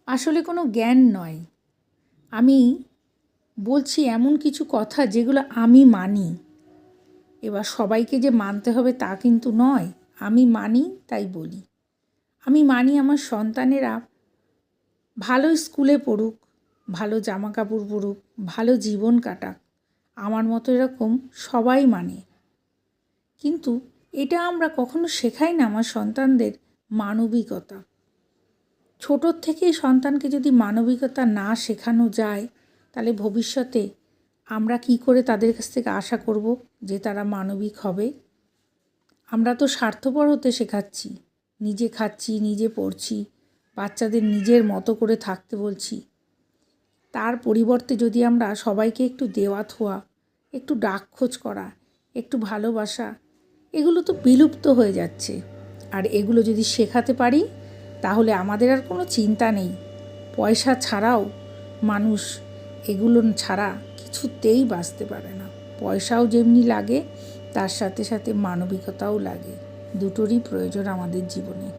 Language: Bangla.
আসলে কোনো জ্ঞান নয়। আমি বলছি এমন কিছু কথা যেগুলো আমি মানি। এবার সবাইকে যে মানতে হবে তা কিন্তু নয়। আমি মানি তাই বলি। আমি মানি আমার সন্তানেরা ভালো স্কুলে পড়ুক, ভালো জামাকাপড় পরুক, ভালো জীবন কাটাক। আমার মতো এরকম সবাই মানে। কিন্তু এটা আমরা কখনো শেখাই না আমার সন্তানদের মানবিকতা। ছোটোর থেকেই সন্তানকে যদি মানবিকতা না শেখানো যায়, তাহলে ভবিষ্যতে আমরা কী করে তাদের কাছ থেকে আশা করব যে তারা মানবিক হবে? আমরা তো স্বার্থপর হতে শেখাচ্ছি। নিজে খাচ্ছি, নিজে পড়ছি, বাচ্চাদের নিজের মতো করে থাকতে বলছি। তার পরিবর্তে যদি আমরা সবাইকে একটু দেওয়া থোয়া, একটু ডাক খোঁজ করা, একটু ভালোবাসা, এগুলো তো বিলুপ্ত হয়ে যাচ্ছে। আর এগুলো যদি শেখাতে পারি, তাহলে আমাদের আর কোনো চিন্তা নেই। পয়সা ছাড়াও মানুষ এগুলো ছাড়া কিছুতেই বাঁচতে পারে না। পয়সাও যেমনি লাগে, তার সাথে সাথে মানবিকতাও লাগে। দুটোরই প্রয়োজন আমাদের জীবনে।